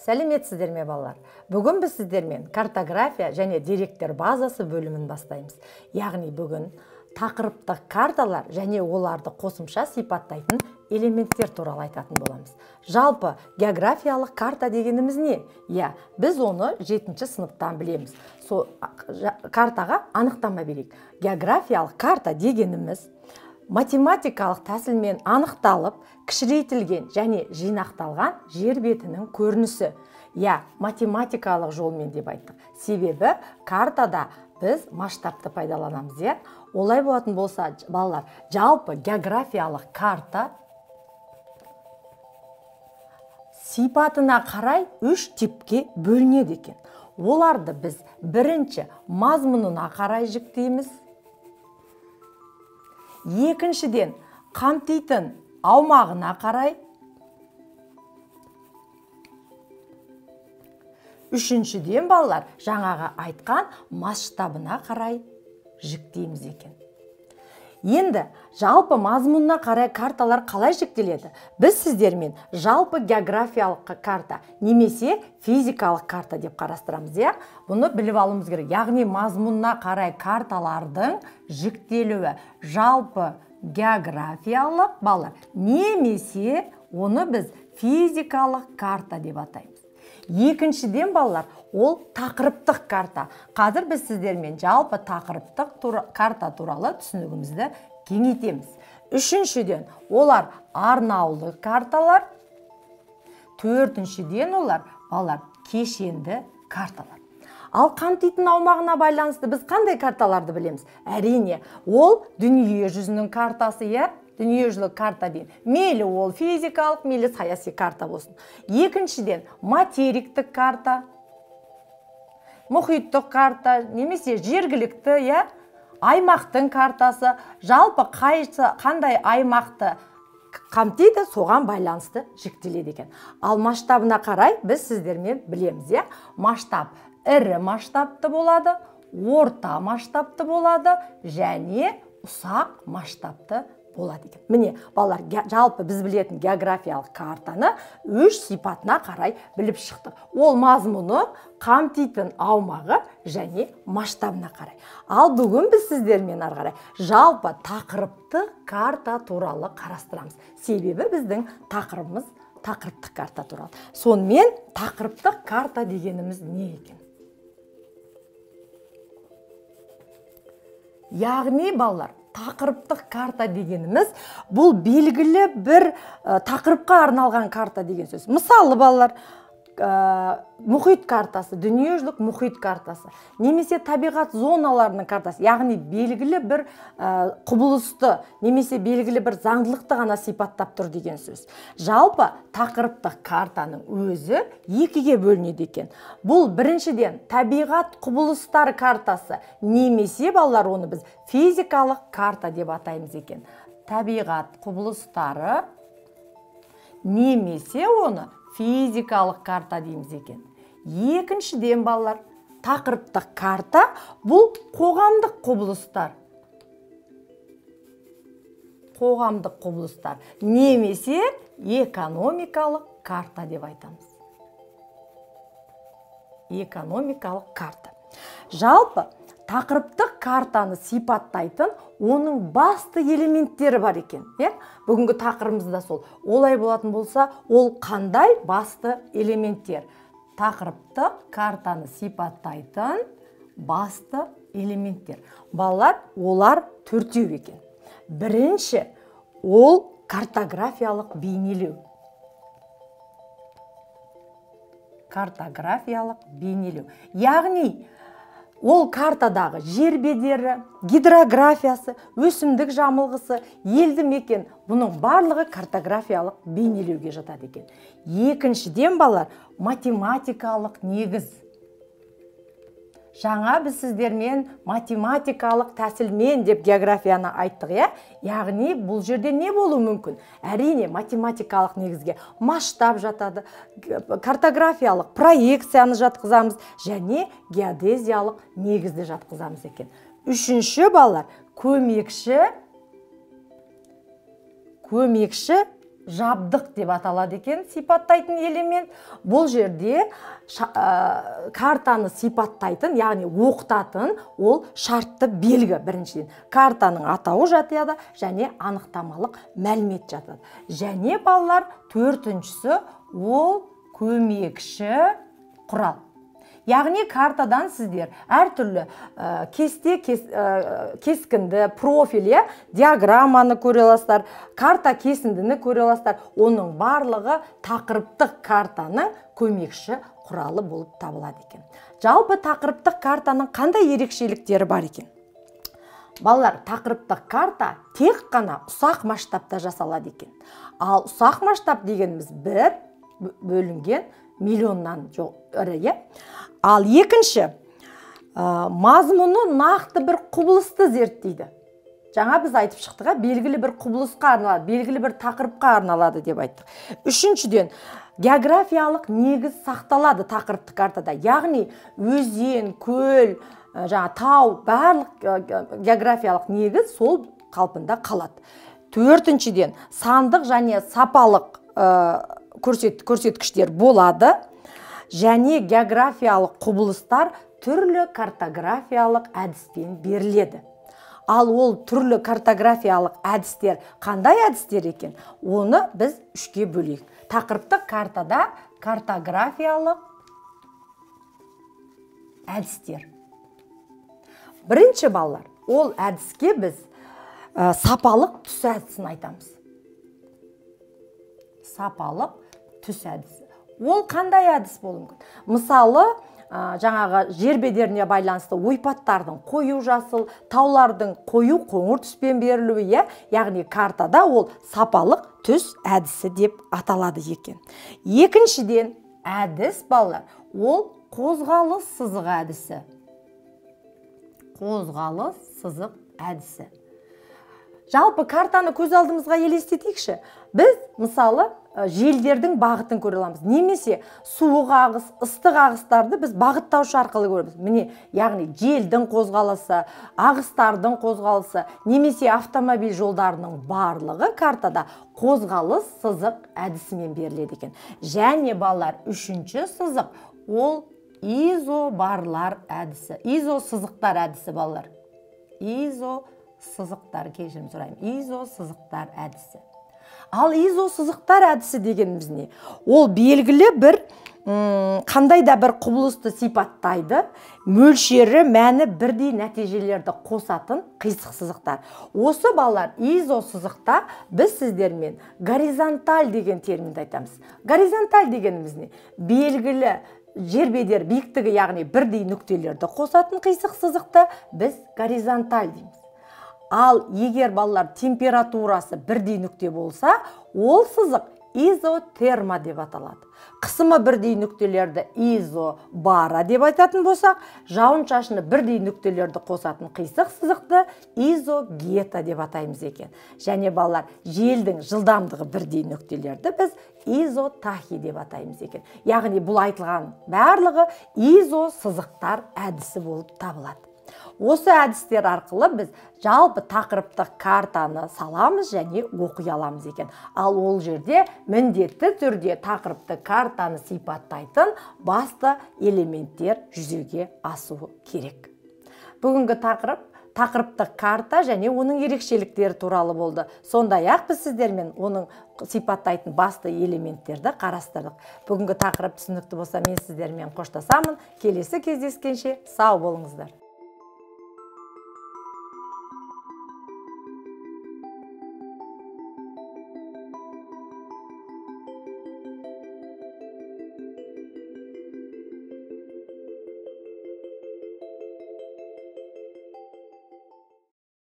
Сәлеметсіздер ме балалар? Бүгін біз сіздермен картография және деректер базасы бөлімін бастаймыз. Яғни бүгін тақырыптық карталар және оларды қосымша сипаттайтын элементтер туралы айтатын боламыз. Жалпы географиялық карта дегеніміз не? Біз оны 7-ші сыныптан білеміз. Картаға анықтама берейік. Географиялық карта дегеніміз математикалық тәсілмен анықталып, кішірейтілген және жинақталған жер бетінің көрінісі. Математикалық жолмен деп айттық. Себебі картада біз масштабты пайдаланамыз. Олай болатын болса, балалар, жалпы географиялық карта сипатына қарай 3 типке бөлінеді екен. Оларды біз бірінші мазмұнына қарай жіктейміз. Екіншіден қамтитын аумағына қарай. Үшіншіден балалар жаңаға айтқан масштабына қарай жіктейміз екен. Енді жалпы мазмұнына қарай карталар қалай жіктеледі? Біз сіздермен жалпы географиялық карта немесе физикалық карта деп қарастырамыз. Бұны біліп алуымыз керек. Яғни мазмұнына қарай карталардың жіктелуі жалпы географиялық балалар немесе оны біз физикалық карта деп атаймыз. Екіншіден балалар, ол тақырыптық карта. Қазір біз сіздермен жалпы тақырыптық карта туралы түсінігімізді кеңейтеміз. Үшіншіден, олар арнаулы карталар. Төртіншіден, олар балалар кешенді карталар. Ал қамтитын аумағына байланысты біз қандай карталарды білеміз? Әрине, ол дүние жүзінің картасы, дүниежүзілік карта дейін. Мейлі ол физикалық, мейлі саяси карта болсын. Екіншіден, материктік карта, мұхиттық карта, немесе жергілікті, аймақтың картасы, жалпы қандай аймақты қамтиды, соған байланысты жіктеледі екен. Ал масштабына қарай біз сіздермен білеміз, масштаб ірі масштабты болады, орта масштабты болады және ұсақ масштабты болады екен. Міне, балалар, жалпы біз білетін географиялық картаны 3 сипатына қарай біліп шықтық. Ол мазмұны, қамтитын аумағы және масштабына қарай. Ал бүгін біз сіздермен ары қарай жалпы тақырыпты карта туралы қарастырамыз. Себебі біздің тақырыбымыз тақырыптық карта туралы. Сонымен тақырыптық карта дегеніміз не екен? Яғни балалар, тақырыптық карта дегеніміз бұл белгілі бір тақырыпқа арналған карта деген сөз. Мысалы балалар, мұхит картасы, дүниежүзілік мұхит картасы, немесе табиғат зоналарының картасы, яғни белгілі бір құбылысты, немесе белгілі бір заңдылықты ғана сипаттап тұр деген сөз. Жалпы тақырыптық картаның өзі 2-ге бөлінеді екен. Бұл біріншіден табиғат құбылыстар картасы, немесе балалар оны біз физикалық карта деп атаймыз екен. Табиғат құбылыстары, немесе оны физикалық карта дейміз екен. Екіншіден балалар, тақырыптық карта бұл қоғамдық құбылыстар. Қоғамдық құбылыстар, немесе экономикалық карта деп айтамыз. Экономикалық карта. Жалпы тақырыптық картаны сипаттайтын оның басты элементтері бар екен. Бүгінгі тақырыбымызда сол. Олай болатын болса, ол қандай басты элементтер? Тақырыптық картаны сипаттайтын басты элементтер. Балалар, олар 4 екен. Бірінші, ол картографиялық бейнелеу. Картографиялық бейнелеу. Яғни, ол картадағы жер бедері, гидрографиясы, өсімдік жамылғысы, елді мекен, бұның барлығы картографиялық бейнелеуге жатады екен. Екіншіден балалар, математикалық негіз. Жаңа біз сіздермен математикалық тәсілмен деп географияны айттық, яғни бұл жерде не болуы мүмкін? Әрине математикалық негізге масштаб жатады, картографиялық проекцияны жатқызамыз және геодезиялық негізді жатқызамыз екен. Үшінші балалар, көмекші жабдық деп аталады екен, сипаттайтын элемент. Бұл жерде картаны сипаттайтын, яғни оқытатын ол шартты белгі біріншіден. Картаның атауы жатады және анықтамалық мәлімет жатады. Және балалар, төртіншісі ол көмекші құрал. Яғни картадан сіздер әртүрлі кескінді, профиль, диаграмманы көре аласыздар, карта кесіндіні көре аласыздар. Оның барлығы тақырыптық картаның көмекші құралы болып табылады екен. Жалпы тақырыптық картаның қандай ерекшеліктері бар екен? Балалар, тақырыптық карта тек қана ұсақ масштабта жасалады екен. Ал ұсақ масштаб дегеніміз бір бөлінген миллионнан ірі. Ал екінші, мазмұны нақты бір құбылысты зерттейді. Жаңа біз айтып шықтық, белгілі бір құбылысқа арналады, белгілі бір тақырыпқа арналады деп айттық. Үшіншіден, географиялық негіз сақталады тақырыптық картада. Яғни өзен, көл, тау, барлық географиялық негіз сол қалпында қалады. Төртіншіден, сандық және сапалық көрсеткіштер болады. Және географиялық құбылыстар түрлі картографиялық әдіспен беріледі. Ал ол түрлі картографиялық әдістер қандай әдістер екен? Оны біз үшке бөлейік. Тақырыптық картада картографиялық әдістер. Бірінші балалар, ол әдіске біз сапалық түс әдісін айтамыз. Сапалық түс әдісі. Ол қандай әдіс болуы мүмкін? Мысалы, жаңағы жер бедеріне байланысты ойпаттардың қою жасыл, таулардың қою қоңыр түспен берілуі, яғни картада ол сапалық түс әдісі деп аталады екен. Екіншіден, әдіс балалар, ол қозғалыс сызық әдісі. Қозғалыс сызық әдісі. Жалпы картаны көз алдымызға елестетейікші. Біз, мысалы, желдердің бағытын көре аламыз. Немесе суық ағыс, ыстық ағыстарды біз бағыттаушы арқылы көреміз. Міне, яғни желдің қозғалысы, ағыстардың қозғалысы, немесе автомобиль жолдарының барлығы картада қозғалыс сызық әдісімен беріледі екен. Және балалар, үшінші сызық, ол изобарлар әдісі. Изо сызықтар әдісі балалар. Изо сызықтар, кешірім сұраймын. Изо сызықтар әдісі. Ал изо сызықтар әдісі дегеніміз не? Ол белгілі бір қандай да бір құбылысты сипаттайды, мөлшері, мәні бірдей нәтижелерді қосатын қисық сызықтар. Осы балалар, изо сызықта біз сіздермен горизонталь деген терминді айтамыз. Горизонталь дегеніміз не? Белгілі жер бедер биіктігі, яғни бірдей нүктелерді қосатын қисық сызықты біз горизонталь дейміз. Ал егер балалар температурасы бірдей нүкте болса, ол сызық изотерма деп аталады. Қысымы бірдей нүктелерді изобара деп айтатын болсақ, жауын шашыны бірдей нүктелерді қосатын қисық сызықты изогета деп атаймыз екен. Және балалар, желдің жылдамдығы бірдей нүктелерді біз изотахи деп атаймыз екен. Яғни бұл айтылған барлығы изо сызықтар әдісі болып табылады. Осы әдістер арқылы біз жалпы тақырыптық картаны саламыз және оқи аламыз екен. Ал ол жерде міндетті түрде тақырыптық картаны сипаттайтын басты элементтер жүзеге асуы керек. Бүгінгі тақырыптық карта және оның ерекшеліктері туралы болды. Сондай-ақ біз сіздермен оның сипаттайтын басты элементтерді қарастырдық. Бүгінгі тақырып түсінікті болса, мен сіздермен қоштасамын. Келесі кездескенше сау болыңыздар.